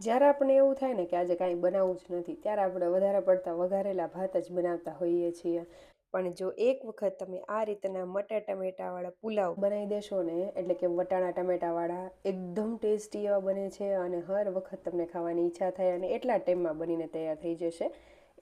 જ્યારે આપણે એવું થાય ને કે આજે કાંઈ બનાવવું જ નથી, ત્યારે આપણે વધારે પડતા વઘારેલા ભાત જ બનાવતા હોઈએ છીએ. પણ જો એક વખત તમે આ રીતના મટર ટમેટાવાળા પુલાવ બનાવી દેશો ને, એટલે કે વટાણા ટમેટાવાળા, એકદમ ટેસ્ટી એવા બને છે અને હર વખત તમને ખાવાની ઈચ્છા થાય અને એટલા ટાઈમમાં બનીને તૈયાર થઈ જશે.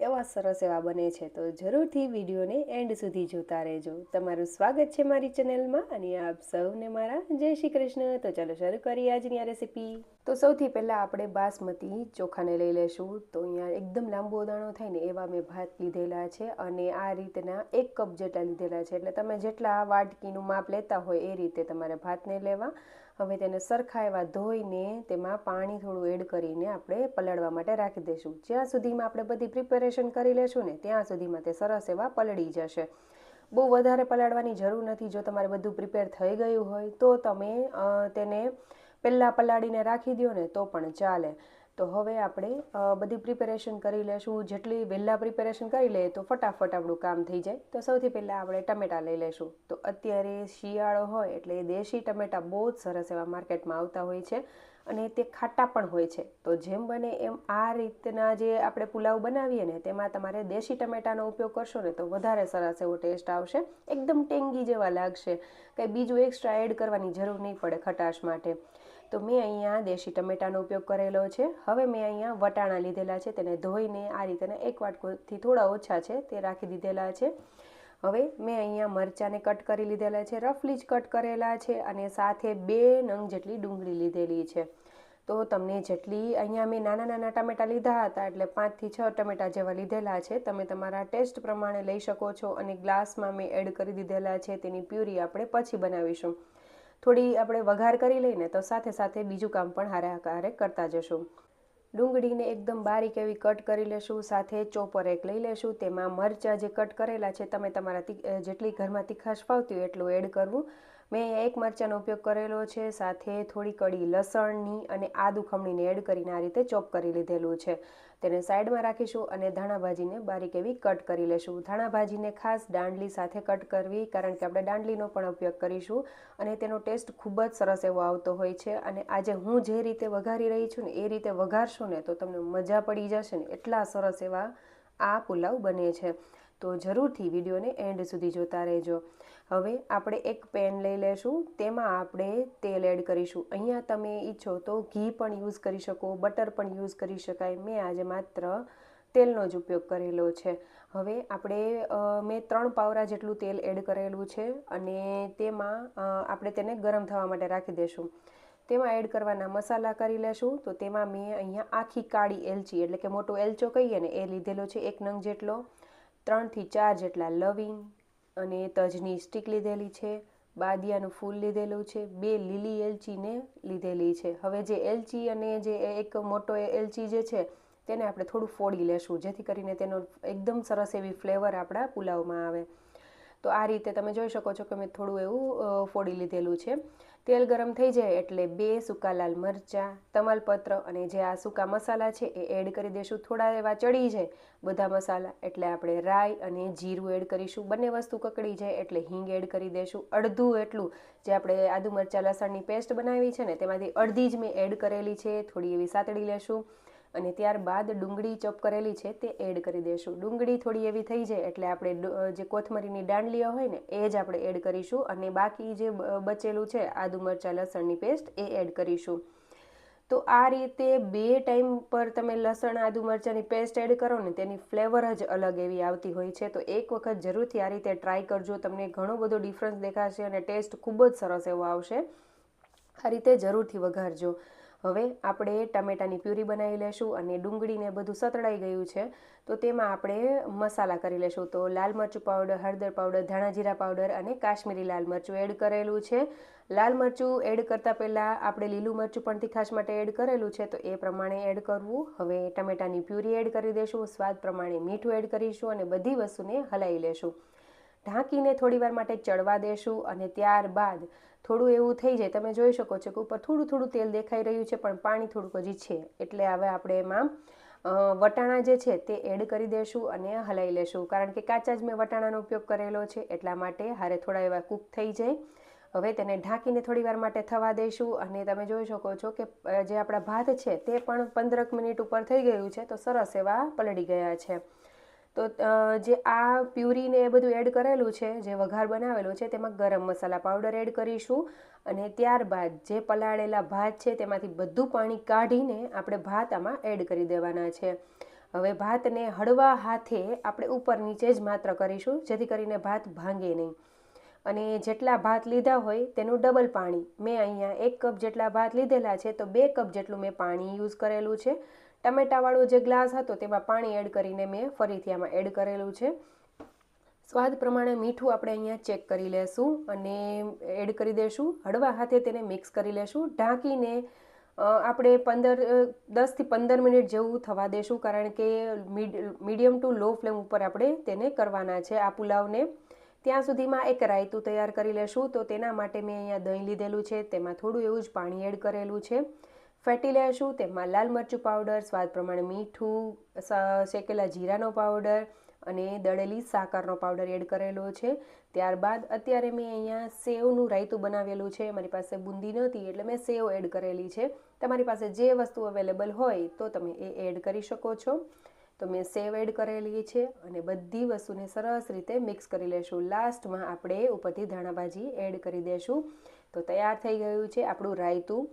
એવા સરસ એવા બને છે. તો જરૂરથી વિડીયોને એન્ડ સુધી જોતા રહેજો. તમારું સ્વાગત છે મારી ચેનલમાં અને આપ સૌને મારા જય શ્રી કૃષ્ણ. તો ચાલો શરૂ કરીએ આજની આ રેસીપી. તો સૌથી પહેલાં આપણે બાસમતી ચોખાને લઈ લેશું. તો અહીંયા એકદમ લાંબો દાણો થાય ને એવા મેં ભાત લીધેલા છે અને આ રીતના 1 કપ જેટલા લીધેલા છે. એટલે તમે જેટલા વાટકીનું માપ લેતા હોય એ રીતે તમારે ભાતને લેવા. હવે તેને સરખા એવા ધોઈને તેમાં પાણી થોડું એડ કરીને આપણે પલાળવા માટે રાખી દઈશું. જ્યાં સુધીમાં આપણે બધી પ્રિપેરેશન કરી લેશું ને ત્યાં સુધીમાં તે સરસ એવા પલળી જશે. બહુ વધારે પલાળવાની જરૂર નથી. જો તમારે બધું પ્રિપેર થઈ ગયું હોય તો તમે તેને પહેલાં પલાળીને રાખી દો ને તો પણ ચાલે. તો હવે આપણે બધી પ્રિપેરેશન કરી લેશું. જેટલી વહેલા પ્રિપેરેશન કરી લઈએ તો ફટાફટ આપણું કામ થઈ જાય. તો સૌથી પહેલાં આપણે ટમેટાં લઈ લેશું. તો અત્યારે શિયાળો હોય એટલે દેશી ટમેટાં બહુ જ સરસ એવા માર્કેટમાં આવતા હોય છે અને તે ખાટા પણ હોય છે. તો જેમ બને એમ આ રીતના જે આપણે પુલાવ બનાવીએ ને તેમાં તમારે દેશી ટમેટાનો ઉપયોગ કરશો ને તો વધારે સરસ એવો ટેસ્ટ આવશે. એકદમ ટેંગી જેવા લાગશે. કંઈ બીજું એક્સ્ટ્રા એડ કરવાની જરૂર નહીં પડે ખટાશ માટે. તો મેં અહીંયા દેશી ટમેટાનો ઉપયોગ કરેલો છે. હવે મેં અહીંયા વટાણા લીધેલા છે. તેને ધોઈને આ રીતના 1 વાટકોથી થોડા ઓછા છે તે રાખી દીધેલા છે. હવે મેં અહીંયા મરચાંને કટ કરી લીધેલા છે, રફલી જ કટ કરેલા છે અને સાથે 2 નંગ જેટલી ડુંગળી લીધેલી છે. તો તમને જેટલી અહીંયા મેં નાના નાના ટામેટાં લીધા હતા એટલે 5 થી 6 ટમેટાં જેવા લીધેલા છે. તમે તમારા ટેસ્ટ પ્રમાણે લઈ શકો છો અને ગ્લાસમાં મેં એડ કરી દીધેલા છે. તેની પ્યુરી આપણે પછી બનાવીશું. થોડી આપણે વઘાર કરી લઈને તો સાથે સાથે બીજું કામ પણ હારે કરતા જશું. ડુંગળીને એકદમ બારીક એવી કટ કરી લેશું. સાથે ચોપર એક લઈ લેશું. તેમાં મરચાં જે કટ કરેલા છે તમે તમારા જેટલી ઘરમાં તીખાશ ફાવતી હોય એટલું એડ કરવું. મેં 1 મરચાંનો ઉપયોગ કરેલો છે. સાથે થોડી કળી લસણની અને આદુ ખમણીને એડ કરીને આ રીતે ચોપ કરી લીધેલું છે. તેને સાઈડમાં રાખીશું અને ધાણા ભાજીને બારીક એવી કટ કરી લેશું. ધાણા ભાજીને ખાસ દાંડલી સાથે કટ કરવી, કારણ કે આપણે દાંડલીનો પણ ઉપયોગ કરીશું અને તેનો ટેસ્ટ ખૂબ જ સરસ એવો આવતો હોય છે. અને આજે હું જે રીતે વઘારી રહી છું ને એ રીતે વઘારશો ને તો તમને મજા પડી જશે ને એટલા સરસ એવા આ પુલાવ બને છે. તો જરૂરથી વિડીયોને એન્ડ સુધી જોતા રહેજો. હવે આપણે એક પેન લઈ લેશું. તેમાં આપણે તેલ એડ કરીશું. અહીંયા તમે ઈચ્છો તો ઘી પણ યુઝ કરી શકો, બટર પણ યુઝ કરી શકાય. મેં આજે માત્ર તેલનો જ ઉપયોગ કરેલો છે. હવે મેં 3 પાવરા જેટલું તેલ એડ કરેલું છે અને તેમાં આપણે તેને ગરમ થવા માટે રાખી દઈશું. તેમાં એડ કરવાના મસાલા કરી લેશું. તો તેમાં મેં અહીંયા આખી કાળી એલચી એટલે કે મોટો એલચો કહીએ ને એ લીધેલો છે 1 નંગ જેટલો, 3 થી 4 જેટલા લવિંગ અને તજની સ્ટીક લીધેલી છે, બાદિયાનું ફૂલ લીધેલું છે, 2 લીલી એલચીને લીધેલી છે. હવે જે એલચી અને જે એક મોટો એલચી જે છે તેને આપણે થોડું ફોડી લેશું જેથી કરીને તેનો એકદમ સરસ એવી ફ્લેવર આપણા પુલાવમાં આવે. તો આ રીતે તમે જોઈ શકો છો કે મેં થોડું એવું ફોડી લીધેલું છે. તેલ ગરમ થઈ જાય એટલે 2 સૂકા લાલ મરચાં, તમાલપત્ર અને જે આ સૂકા મસાલા છે એ એડ કરી દઈશું. થોડા એવા ચડી જાય બધા મસાલા એટલે આપણે રાઈ અને જીરું એડ કરીશું. બંને વસ્તુ કકડી જાય એટલે હિંગ એડ કરી દઈશું. અડધું એટલું જે આપણે આદુ મરચાં લસણની પેસ્ટ બનાવી છે ને તેમાંથી અડધી જ મેં એડ કરેલી છે. થોડી એવી સાતળી લેશું અને ત્યારબાદ ડુંગળી ચોપ કરેલી છે તે એડ કરી દઈશું. ડુંગળી થોડી એવી થઈ જાય એટલે આપણે જે કોથમરીની દાંડલીઓ હોય ને એ જ આપણે એડ કરીશું અને બાકી જે બચેલું છે આદુ મરચાં લસણની પેસ્ટ એ એડ કરીશું. તો આ રીતે 2 ટાઈમ પર તમે લસણ આદુ મરચાંની પેસ્ટ એડ કરો ને તેની ફ્લેવર જ અલગ એવી આવતી હોય છે. તો એક વખત જરૂરથી આ રીતે ટ્રાય કરજો. તમને ઘણો બધો ડિફરન્સ દેખાશે અને ટેસ્ટ ખૂબ જ સરસ એવો આવશે. આ રીતે જરૂરથી વઘારજો. હવે આપણે ટમેટાની પ્યુરી બનાવી લેશું અને ડુંગળીને બધું સતળાઈ ગયું છે તો તેમાં આપણે મસાલા કરી લેશું. તો લાલ મરચું પાવડર, હળદર પાવડર, ધાણા જીરા પાવડર અને કાશ્મીરી લાલ મરચું એડ કરેલું છે. લાલ મરચું એડ કરતાં પહેલાં આપણે લીલું મરચું પણ તીખાશ માટે એડ કરેલું છે તો એ પ્રમાણે એડ કરવું. હવે ટમેટાની પ્યુરી એડ કરી દઈશું. સ્વાદ પ્રમાણે મીઠું એડ કરીશું અને બધી વસ્તુને હલાવી લેશું. ઢાંકીને થોડીવાર માટે ચડવા દેશું અને ત્યારબાદ થોડું એવું થઈ જાય તમે જોઈ શકો છો કે ઉપર થોડું થોડું તેલ દેખાઈ રહ્યું છે પણ પાણી થોડુંક હજી છે. એટલે હવે આપણે એમાં વટાણા જે છે તે એડ કરી દઈશું અને હલાવી લેશું. કારણ કે કાચા જ મેં વટાણાનો ઉપયોગ કરેલો છે એટલા માટે હારે થોડા એવા કૂક થઈ જાય. હવે તેને ઢાંકીને થોડીવાર માટે થવા દઈશું અને તમે જોઈ શકો છો કે જે આપણા ભાત છે તે પણ 15 મિનિટ ઉપર થઈ ગયું છે, તો સરસ એવા પલળી ગયા છે. તો જે આ પ્યુરીને એ બધું એડ કરેલું છે, જે વઘાર બનાવેલો છે, તેમાં ગરમ મસાલા પાવડર એડ કરીશું અને ત્યારબાદ જે પલાળેલા ભાત છે તેમાંથી બધું પાણી કાઢીને આપણે ભાત આમાં એડ કરી દેવાના છે. હવે ભાતને હળવા હાથે આપણે ઉપર નીચે જ માત્ર કરીશું, જેથી કરીને ભાત ભાંગે નહીં. અને જેટલા ભાત લીધા હોય તેનું ડબલ પાણી, મેં અહીંયા 1 કપ જેટલા ભાત લીધેલા છે તો 2 કપ જેટલું મેં પાણી યુઝ કરેલું છે. ટમેટાવાળો જે ગ્લાસ હતો તેમાં પાણી એડ કરીને મેં ફરીથી આમાં એડ કરેલું છે. સ્વાદ પ્રમાણે મીઠું આપણે અહીંયા ચેક કરી લેશું અને એડ કરી દઈશું. હળવા હાથે તેને મિક્સ કરી લેશું. ઢાંકીને આપણે 10થી 15 મિનિટ જેવું થવા દેશું, કારણ કે મીડિયમ ટુ લો ફ્લેમ ઉપર આપણે તેને કરવાના છે આ પુલાવને. ત્યાં સુધીમાં એક રાયતું તૈયાર કરી લેશું. તો તેના માટે મેં અહીંયા દહીં લીધેલું છે, તેમાં થોડું એવું જ પાણી એડ કરેલું છે. ફેટી લેશું. તેમાં લાલ મરચું પાવડર, સ્વાદ પ્રમાણે મીઠું, શેકેલા જીરાનો પાવડર અને દળેલી સાકરનો પાવડર એડ કરેલો છે. ત્યારબાદ અત્યારે મેં અહીંયા સેવનું રાયતું બનાવેલું છે. મારી પાસે બુંદી નહોતી એટલે મેં સેવ એડ કરેલી છે. તમારી પાસે જે વસ્તુ અવેલેબલ હોય તો તમે એ એડ કરી શકો છો. તો મેં સેવ એડ કરેલી છે અને બધી વસ્તુને સરસ રીતે મિક્સ કરી લેશું. લાસ્ટમાં આપણે ઉપરથી ધાણાભાજી એડ કરી દેશું. તો તૈયાર થઈ ગયું છે આપણું રાયતું.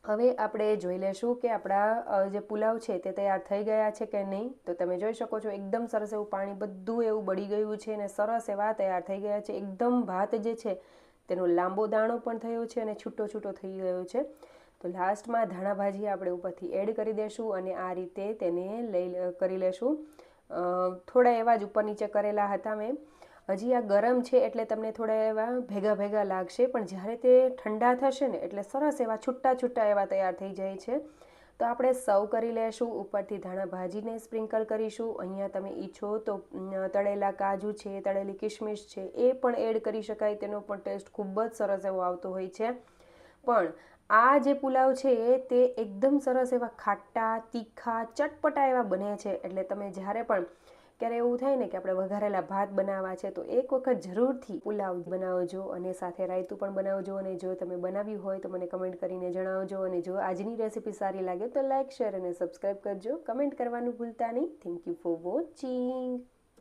હવે આપણે જોઈ લેશું કે આપણા જે પુલાવ છે તે તૈયાર થઈ ગયા છે કે નહીં. તો તમે જોઈ શકો છો એકદમ સરસ એવું પાણી બધું એવું બળી ગયું છે અને સરસ એવા તૈયાર થઈ ગયા છે. એકદમ ભાત જે છે તેનો લાંબો દાણો પણ થયો છે અને છૂટો છૂટો થઈ ગયો છે. તો લાસ્ટમાં ધાણાભાજી આપણે ઉપરથી એડ કરી દઈશું અને આ રીતે તેને કરી લેશું. થોડા એવા જ ઉપર નીચે કરેલા હતા મેં. હજી આ ગરમ છે એટલે તમને થોડા એવા ભેગા ભેગા લાગશે, પણ જ્યારે તે ઠંડા થશે ને એટલે સરસ એવા છૂટા છૂટા એવા તૈયાર થઈ જાય છે. તો આપણે સર્વ કરી લેશું. ઉપરથી ધાણાભાજીને સ્પ્રિંકલ કરીશું. અહીંયા તમે ઈચ્છો તો તળેલા કાજુ છે, તળેલી કિશમિશ છે એ પણ એડ કરી શકાય. તેનો પણ ટેસ્ટ ખૂબ જ સરસ એવો આવતો હોય છે. પણ આ જે પુલાવ છે તે એકદમ સરસ એવા ખાટા, તીખા, ચટપટા એવા બને છે. એટલે તમે જ્યારે પણ ક્યારે એવું થાય ને કે આપણે વઘારેલા ભાત બનાવવા છે તો એક વખત જરૂરથી પુલાવ બનાવજો અને સાથે રાયતું પણ બનાવજો. અને જો તમે બનાવ્યું હોય તો મને કમેન્ટ કરીને જણાવજો. અને જો આજની રેસીપી સારી લાગે તો લાઇક, શેર અને સબસ્ક્રાઈબ કરજો. કમેન્ટ કરવાનું ભૂલતા નહીં. Thank you for watching.